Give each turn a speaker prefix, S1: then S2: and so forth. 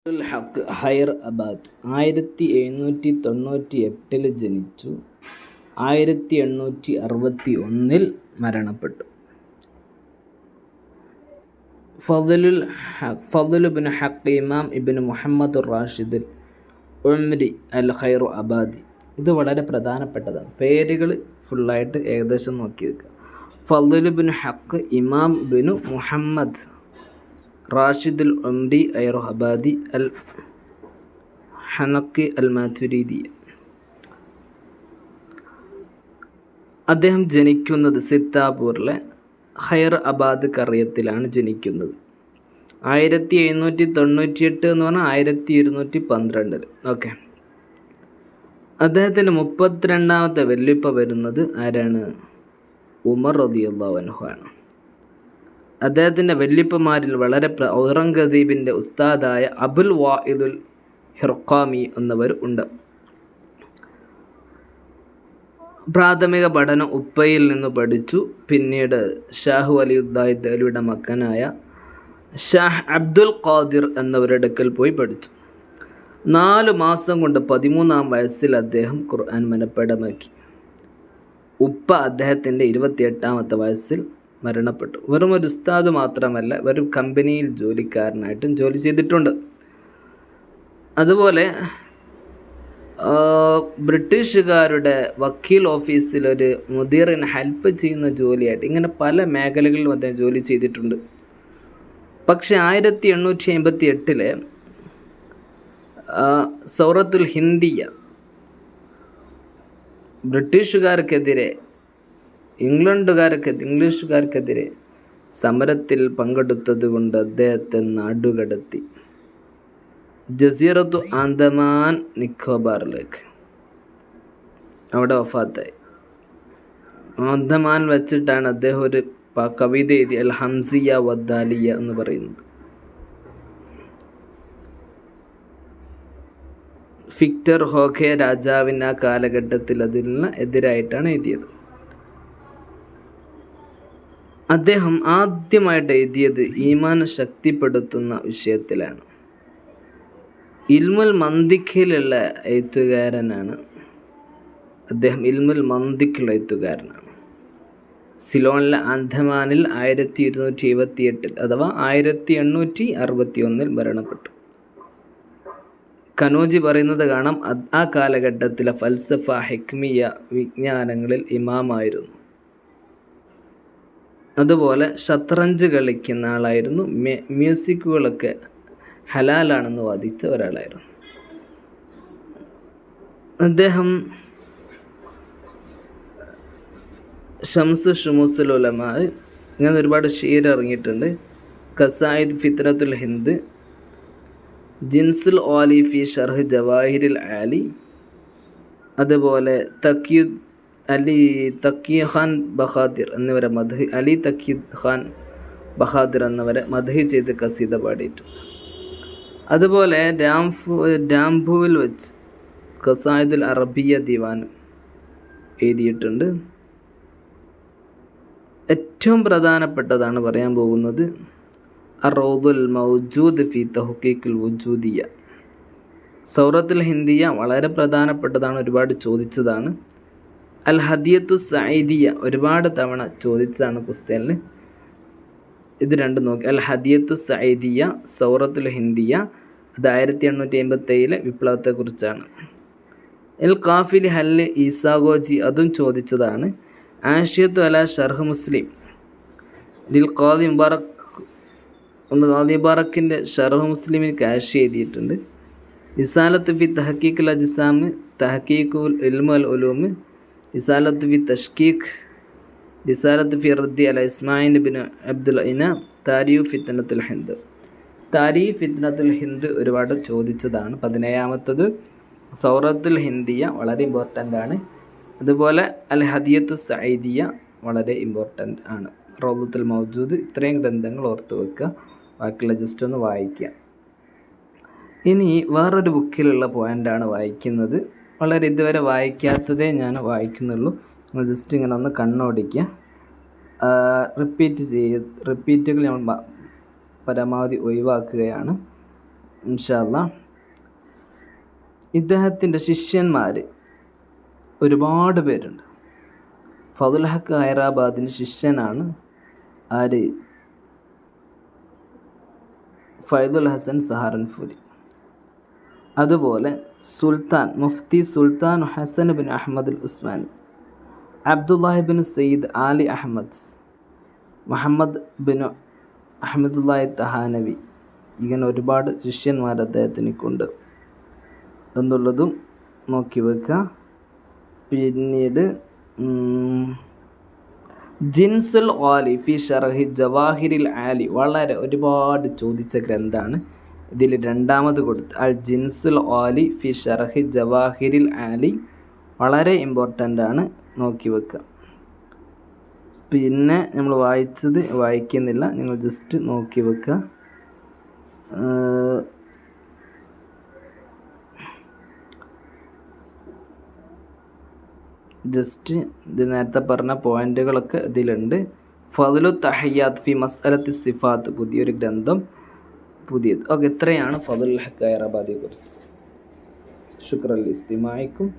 S1: അബ്ദുൽ ഹഖ് higher Abad 1798 ജനിച്ചു. 1861 മരണപ്പെട്ടു. ഫദ്ലുൽ ഇബ്നു ഹഖ് ഇമാം ഇബ്നു മുഹമ്മദ് റാഷിദ് ഉംരി അൽ ഖൈർ അബാദി. ഇത് വളരെ പ്രധാനപ്പെട്ടതാണ്. പേരുകൾ ഫുള്ളായിട്ട് ഏകദേശം നോക്കി വെക്കുക. ഫദ്ലുൽ ഇബ്നു ഹഖ് ഇമാം ഇബ്നു മുഹമ്മദ് റാഷിദ് അൽ ഉംരി ഐർ അബാദി അൽ ഹനഖി അൽ മാതുരിദി. അദ്ദേഹം ജനിക്കുന്നത് സിത്താപൂറിലെ ഖൈർ അബാദ് കറിയത്തിലാണ് ജനിക്കുന്നത്. 1798 എന്ന് പറഞ്ഞാൽ 1212. ഓക്കെ. അദ്ദേഹത്തിൻ്റെ 32ാമത്തെ വല്യപ്പ വരുന്നത് ആരാണ്? ഉമർ റളിയല്ലാഹു അൻഹു ആണ്. അദ്ദേഹത്തിൻ്റെ വല്യപ്പമാരിൽ വളരെ ഔറംഗസീബിൻ്റെ ഉസ്താദായ അബുൽ വാഇദുൽ ഹിർഖാമി എന്നവർ ഉണ്ട്. പ്രാഥമിക പഠനം ഉപ്പയിൽ നിന്ന് പഠിച്ചു. പിന്നീട് ഷാഹു അലിയുദ്ദായി ദഹ്ലവിയുടെ മകനായ ഷാഹ് അബ്ദുൽ ഖാദിർ എന്നവരുടെ അടുക്കൽ പോയി പഠിച്ചു. 4 മാസം കൊണ്ട് 13ാം വയസ്സിൽ അദ്ദേഹം ഖുർആൻ മനഃപ്പാഠമാക്കി. ഉപ്പ അദ്ദേഹത്തിൻ്റെ 28ാമത്തെ വയസ്സിൽ മരണപ്പെട്ടു. വെറും ഒരു ഉസ്താദ് മാത്രമല്ല, വെറും കമ്പനിയിൽ ജോലിക്കാരനായിട്ടും ജോലി ചെയ്തിട്ടുണ്ട്. അതുപോലെ ബ്രിട്ടീഷുകാരുടെ വക്കീൽ ഓഫീസിലൊരു മുദീറിന് ഹെൽപ്പ് ചെയ്യുന്ന ജോലിയായിട്ട് ഇങ്ങനെ പല മേഖലകളിലും അദ്ദേഹം ജോലി ചെയ്തിട്ടുണ്ട്. പക്ഷെ 1858 സൗറത്തുൽ ഹിന്ദിയ ബ്രിട്ടീഷുകാർക്കെതിരെ ഇംഗ്ലീഷുകാർക്കെതിരെ സമരത്തിൽ പങ്കെടുത്തത് കൊണ്ട് അദ്ദേഹത്തെ നാടുകടത്തി ജസീറത്തു ആൻഡമാൻ നിക്കോബാറിലേക്ക്. അവിടെ വഫാത്തായി. ആൻഡമാൻ വെച്ചിട്ടാണ് അദ്ദേഹം ഒരു കവിത എഴുതി, അൽ ഹംസിയ വദ്ദാലിയ എന്ന് പറയുന്നത്. വിക്ടർ ഹോഖെ രാജാവിന് ആ കാലഘട്ടത്തിൽ അതിന് എതിരായിട്ടാണ് എഴുതിയത്. അദ്ദേഹം ആദ്യമായിട്ട് എഴുതിയത് ഈമാൻ ശക്തിപ്പെടുത്തുന്ന വിഷയത്തിലാണ്. ഇൽമുൽ മന്തിക്കിലുള്ള എഴുത്തുകാരനാണ് അദ്ദേഹം. ഇൽമുൽ മന്തിക്കിലുള്ള എഴുത്തുകാരനാണ്. സിലോണിലെ ആൻഡമാനിൽ 1278 അഥവാ 1861 മരണപ്പെട്ടു. കനോജി പറയുന്നത് കാണാം, ആ കാലഘട്ടത്തിലെ ഫൽസഫ, ഹിക്മിയ വിജ്ഞാനങ്ങളിൽ ഇമാമായിരുന്നു. അതുപോലെ ഷത്രഞ്ച് കളിക്കുന്ന ആളായിരുന്നു. മ്യൂസിക്കുകളൊക്കെ ഹലാലാണെന്ന് വാദിച്ച ഒരാളായിരുന്നു അദ്ദേഹം. ഷംസ് ഷുമൂസുൽ ഉലമാ ഇങ്ങനെ ഒരുപാട് ഷീർ ഇറങ്ങിയിട്ടുണ്ട്. ഖസായിദ് ഫിത്രത്തുൽ ഹിന്ദ്, ജിൻസുൽ ഓലി ഫി ഷർഹ് ജവാഹിരിൽ ആലി, അതുപോലെ തഖി ഖാൻ ബഹാദിർ എന്നിവരെ മദ്ഹ്, അലി തഖി ഖാൻ ബഹാദിർ എന്നിവരെ മദ്ഹ് ചെയ്ത് കസീദ പാടിയിട്ടുണ്ട്. അതുപോലെ രാംഭുവിൽ വെച്ച് ഖസായിദുൽ അറബിയ ദിവാൻ എഴുതിയിട്ടുണ്ട്. ഏറ്റവും പ്രധാനപ്പെട്ടതാണ് പറയാൻ പോകുന്നത് അറൗദുൽ മൗജൂദ് ഫി തഹ്ഖീഖുൽ വുജൂദിയ. സൗറത്തുൽ ഹിന്ദിയ വളരെ പ്രധാനപ്പെട്ടതാണ്, ഒരുപാട് ചോദിച്ചതാണ്. അൽ ഹദിയത്തു സഈദിയ ഒരുപാട് തവണ ചോദിച്ചതാണ് പുസ്തകത്തിൽ. ഇത് രണ്ടും നോക്കി. അൽ ഹദിയത്തു സഈദിയ, സൗറത്തുൽ ഹിന്ദിയ. അത് 1887 വിപ്ലവത്തെക്കുറിച്ചാണ്. എൽ കാഫിൽ ഹല്ല് ഈസാഗോജി അതും ചോദിച്ചതാണ്. ആഷിയത്തു അല ഷർഹ് മുസ്ലിം ലിൽ ഖാദി മുബാറക്കിൻ്റെ ഷർഹ് മുസ്ലിമിൽ കാഷി എഴുതിയിട്ടുണ്ട്. ഇസാലത്ത് ഫി തഹ്ഖീഖുൽ അജ്സാം, തഹ്ഖീഖുൽ ഇൽമു അൽ ഉലൂം, ഇസാലത്ത് ഫി തഷ്കീഖ്, റിസാലത്ത് ഫി റദ്ദി അല ഇസ്മായിൽ ഇബ്നു അബ്ദുൽ ഇന, താരീഖ് ഫിത്നത്തുൽ ഹിന്ദ്. താരീഖ് ഫിത്നത്തുൽ ഹിന്ദ് ഒരുപാട് ചോദിച്ചതാണ്. 17ാമത്തത് സൗറത്തുൽ ഹിന്ദിയ വളരെ ഇമ്പോർട്ടൻ്റ് ആണ്. അതുപോലെ അൽ ഹദിയത്തു സഈദിയ വളരെ ഇമ്പോർട്ടൻ്റ് ആണ്. റൗദത്തുൽ മൗജൂദ്. ഇത്രയും ഗ്രന്ഥങ്ങൾ ഓർത്ത് വെക്കുക. ബാക്കിയുള്ള ജസ്റ്റ് ഒന്ന് വായിക്കുക. ഇനി വേറൊരു ബുക്കിലുള്ള പോയിൻ്റാണ് വായിക്കുന്നത്. വളരെ ഇതുവരെ വായിക്കാത്തതേ ഞാൻ വായിക്കുന്നുള്ളൂ. നിങ്ങൾ ജസ്റ്റ് ഇങ്ങനെ ഒന്ന് കണ്ണോടിക്കുക. റിപ്പീറ്റുകൾ നമ്മൾ പരമാവധി ഒഴിവാക്കുകയാണ്. ഇൻഷാ അല്ലാ. ഇദ്ദേഹത്തിൻ്റെ ശിഷ്യന്മാർ ഒരുപാട് പേരുണ്ട്. ഫതുൽ ഹക്ക് ഹൈദരാബാദിൻ്റെ ശിഷ്യനാണ് ആര്? ഫൈദുൽ ഹസൻ സഹാറൻപൂരി. അതുപോലെ മുഫ്തി സുൽത്താൻ ഹസൻ ബിൻ അഹമ്മദ് അൽ ഉസ്മാനി, അബ്ദുല്ലാഹിബിൻ സയ്യിദ് ആലി അഹമ്മദ്, മുഹമ്മദ് ബിൻ അഹമ്മദുല്ലാഹി തഹാനവി, ഇങ്ങനെ ഒരുപാട് ശിഷ്യന്മാർ അദ്ദേഹത്തിനിക്കുണ്ട് എന്നുള്ളതും നോക്കി വെക്കുക. പിന്നീട് ജിൻസുൽ ഖാലി ഫി ഷർഹി ജവാഹിരിൽ ആലി, വളരെ ഒരുപാട് ചോദിച്ച ഗ്രന്ഥമാണ്. ഇതിൽ രണ്ടാമത് കൊടുത്ത് അൽ ജിൻസുൽ ഖാലി ഫി ഷർഹി ജവാഹിരിൽ ആലി, വളരെ ഇമ്പോർട്ടൻ്റ് ആണ്, നോക്കി വെക്കുക. പിന്നെ നമ്മൾ വായിക്കുന്നില്ല, നിങ്ങൾ ജസ്റ്റ് നോക്കി വെക്കുക. ജസ്റ്റ് ഇത് നേരത്തെ പറഞ്ഞ പോയിന്റുകളൊക്കെ ഇതിലുണ്ട്. ഫദ്ലു തഹയ്യാത്ത് ഫി മസ്അലത്തി സിഫാത്ത്, പുതിയൊരു ഗ്രന്ഥം, പുതിയത്. ഓക്കെ, ഇത്രയാണ് ഫദ്ലുൽ ഹക്ക് ഹൈദരാബാദിയെ കുറിച്ച്. ശുക്രൻ ലിസ്തിമാഇക്കും.